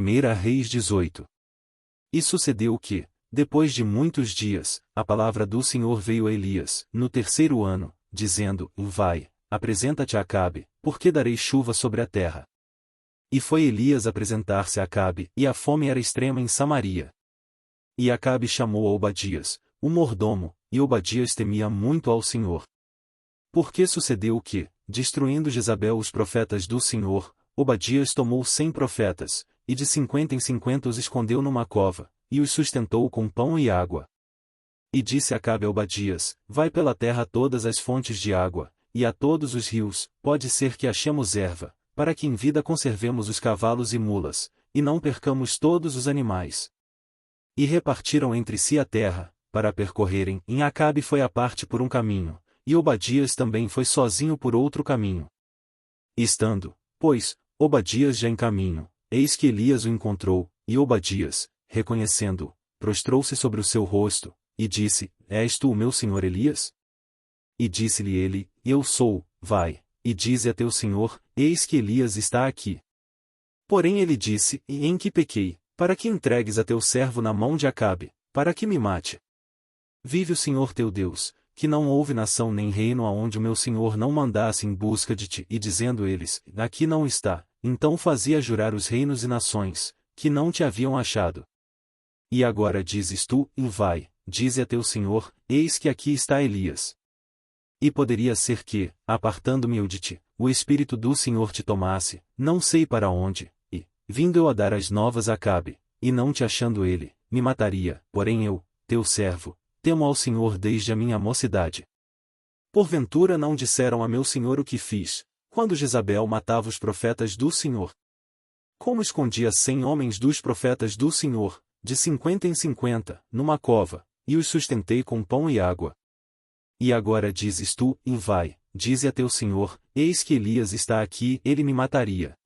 1 Reis 18. E sucedeu que, depois de muitos dias, a palavra do Senhor veio a Elias, no 3º ano, dizendo: Vai, apresenta-te a Acabe, porque darei chuva sobre a terra. E foi Elias apresentar-se a Acabe, e a fome era extrema em Samaria. E Acabe chamou a Obadias, o mordomo, e Obadias temia muito ao Senhor. Porque sucedeu que, destruindo Jezabel os profetas do Senhor, Obadias tomou 100 profetas, e de 50 em 50 os escondeu numa cova, e os sustentou com pão e água. E disse Acabe a Obadias: Vai pela terra a todas as fontes de água, e a todos os rios, pode ser que achemos erva, para que em vida conservemos os cavalos e mulas, e não percamos todos os animais. E repartiram entre si a terra, para percorrerem, e Acabe foi à parte por um caminho, e Obadias também foi sozinho por outro caminho. Estando, pois, Obadias já em caminho, eis que Elias o encontrou, e Obadias, reconhecendo-o, prostrou-se sobre o seu rosto, e disse: És tu o meu senhor Elias? E disse-lhe ele: Eu sou, vai, e dize a teu senhor: Eis que Elias está aqui. Porém ele disse: E em que pequei, para que entregues a teu servo na mão de Acabe, para que me mate? Vive o Senhor teu Deus, que não houve nação nem reino aonde o meu senhor não mandasse em busca de ti, e dizendo eles: Aqui não está, então fazia jurar os reinos e nações, que não te haviam achado. E agora dizes tu: Vai, dize a teu senhor: Eis que aqui está Elias. E poderia ser que, apartando-me eu de ti, o Espírito do Senhor te tomasse, não sei para onde, e, vindo eu a dar as novas a Acabe, e não te achando ele, me mataria. Porém eu, teu servo, temo ao Senhor desde a minha mocidade. Porventura não disseram a meu senhor o que fiz, quando Jezabel matava os profetas do Senhor? Como escondia 100 homens dos profetas do Senhor, de 50 em 50, numa cova, e os sustentei com pão e água. E agora dizes tu: Vai, dize a teu senhor: Eis que Elias está aqui, ele me mataria.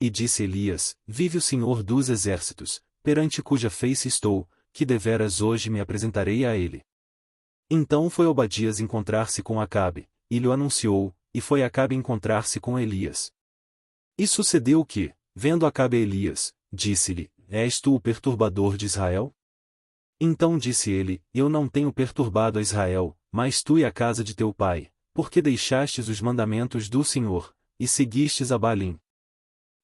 E disse Elias: Vive o Senhor dos exércitos, perante cuja face estou, que deveras hoje me apresentarei a ele. Então foi Obadias encontrar-se com Acabe, e lhe anunciou, e foi Acabe encontrar-se com Elias. E sucedeu que, vendo Acabe Elias, disse-lhe: És tu o perturbador de Israel? Então disse ele: Eu não tenho perturbado a Israel, mas tu e a casa de teu pai, porque deixastes os mandamentos do Senhor, e seguistes a Baalim.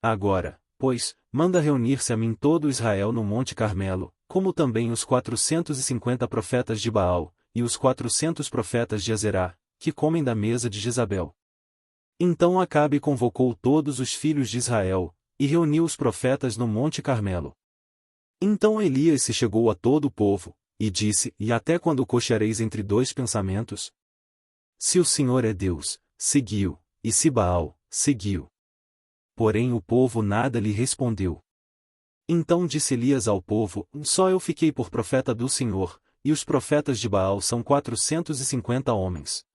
Agora, pois, manda reunir-se a mim todo Israel no Monte Carmelo, como também os 450 profetas de Baal, e os 400 profetas de Azerá, que comem da mesa de Jezabel. Então Acabe convocou todos os filhos de Israel, e reuniu os profetas no Monte Carmelo. Então Elias se chegou a todo o povo, e disse: E até quando cocheareis entre dois pensamentos? Se o Senhor é Deus, seguiu, e se Baal, seguiu. Porém o povo nada lhe respondeu. Então disse Elias ao povo: Só eu fiquei por profeta do Senhor, e os profetas de Baal são 450 homens.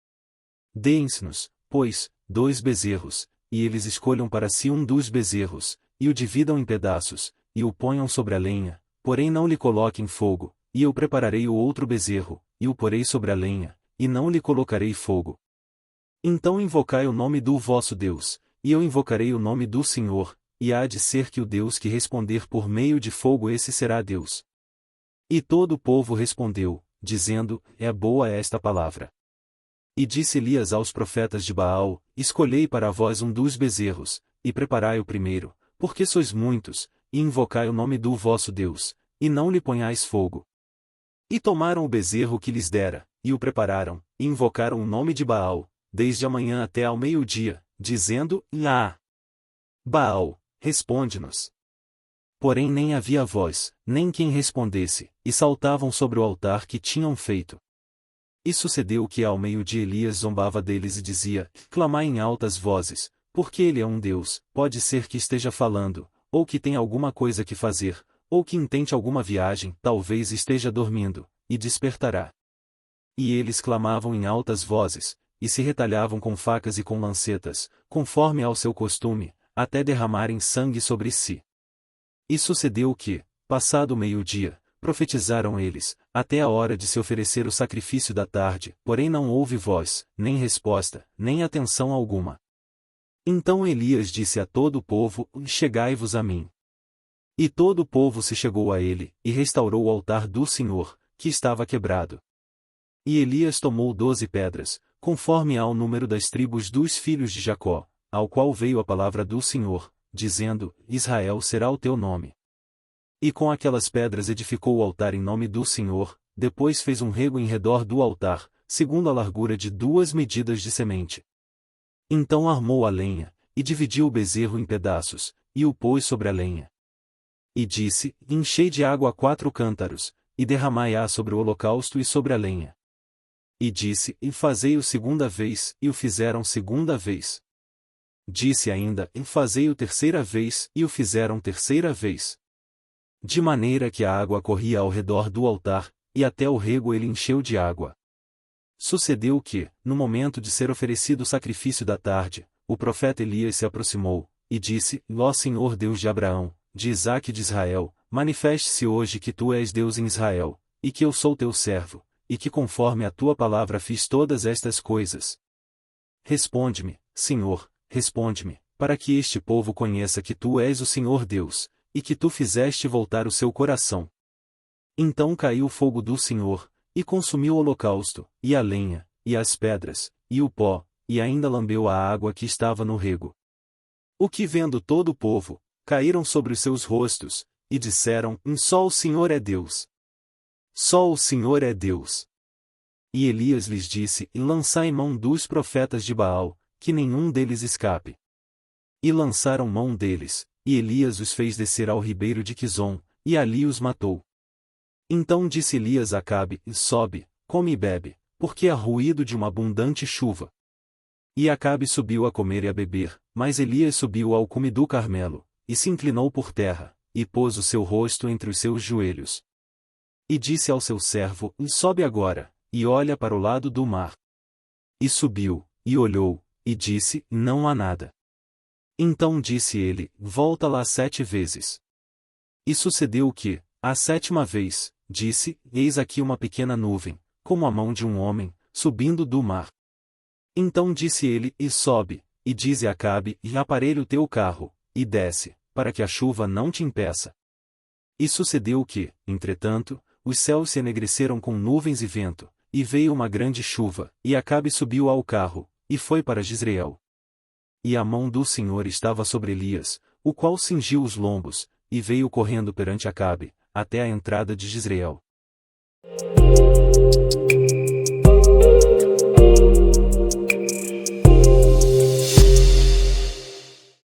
Deem-nos, pois, 2 bezerros, e eles escolham para si um dos bezerros, e o dividam em pedaços, e o ponham sobre a lenha, porém não lhe coloquem fogo, e eu prepararei o outro bezerro, e o porei sobre a lenha, e não lhe colocarei fogo. Então invocai o nome do vosso Deus, e eu invocarei o nome do Senhor, e há de ser que o Deus que responder por meio de fogo esse será Deus. E todo o povo respondeu, dizendo: É boa esta palavra. E disse Elias aos profetas de Baal: Escolhei para vós um dos bezerros, e preparai o primeiro, porque sois muitos, e invocai o nome do vosso Deus, e não lhe ponhais fogo. E tomaram o bezerro que lhes dera, e o prepararam, e invocaram o nome de Baal, desde a manhã até ao meio-dia, dizendo: Baal, responde-nos. Porém nem havia voz, nem quem respondesse, e saltavam sobre o altar que tinham feito. E sucedeu que ao meio-dia Elias zombava deles e dizia: Clamai em altas vozes, porque ele é um Deus, pode ser que esteja falando, ou que tenha alguma coisa que fazer, ou que intente alguma viagem, talvez esteja dormindo, e despertará. E eles clamavam em altas vozes, e se retalhavam com facas e com lancetas, conforme ao seu costume, até derramarem sangue sobre si. E sucedeu que, passado o meio-dia, profetizaram eles, até a hora de se oferecer o sacrifício da tarde, porém não houve voz, nem resposta, nem atenção alguma. Então Elias disse a todo o povo: Chegai-vos a mim. E todo o povo se chegou a ele, e restaurou o altar do Senhor, que estava quebrado. E Elias tomou 12 pedras, conforme ao número das tribos dos filhos de Jacó, ao qual veio a palavra do Senhor, dizendo: Israel será o teu nome. E com aquelas pedras edificou o altar em nome do Senhor, depois fez um rego em redor do altar, segundo a largura de 2 medidas de semente. Então armou a lenha, e dividiu o bezerro em pedaços, e o pôs sobre a lenha. E disse: Enchei de água 4 cântaros, e derramai-a sobre o holocausto e sobre a lenha. E disse: E fazei-o segunda vez, e o fizeram segunda vez. Disse ainda: E fazei-o terceira vez, e o fizeram terceira vez. De maneira que a água corria ao redor do altar, e até o rego ele encheu de água. Sucedeu que, no momento de ser oferecido o sacrifício da tarde, o profeta Elias se aproximou, e disse: Ó Senhor Deus de Abraão, de Isaque e de Israel, manifeste-se hoje que tu és Deus em Israel, e que eu sou teu servo, e que conforme a tua palavra fiz todas estas coisas. Responde-me, Senhor, responde-me, para que este povo conheça que tu és o Senhor Deus, e que tu fizeste voltar o seu coração. Então caiu o fogo do Senhor, e consumiu o holocausto, e a lenha, e as pedras, e o pó, e ainda lambeu a água que estava no rego. O que vendo todo o povo, caíram sobre os seus rostos, e disseram: Só o Senhor é Deus. Só o Senhor é Deus. E Elias lhes disse: Lançai mão dos profetas de Baal, que nenhum deles escape. E lançaram mão deles, e Elias os fez descer ao ribeiro de Quizon, e ali os matou. Então disse Elias a Acabe: Sobe, come e bebe, porque há ruído de uma abundante chuva. E Acabe subiu a comer e a beber, mas Elias subiu ao cume do Carmelo, e se inclinou por terra, e pôs o seu rosto entre os seus joelhos. E disse ao seu servo: Sobe agora, e olha para o lado do mar. E subiu, e olhou, e disse: Não há nada. Então disse ele: Volta lá 7 vezes. E sucedeu que, a 7ª vez, disse: Eis aqui uma pequena nuvem, como a mão de um homem, subindo do mar. Então disse ele: E sobe, e dize a Acabe: E aparelha o teu carro, e desce, para que a chuva não te impeça. E sucedeu que, entretanto, os céus se enegreceram com nuvens e vento, e veio uma grande chuva, e Acabe subiu ao carro, e foi para Jezreel. E a mão do Senhor estava sobre Elias, o qual cingiu os lombos, e veio correndo perante Acabe, até a entrada de Jezreel.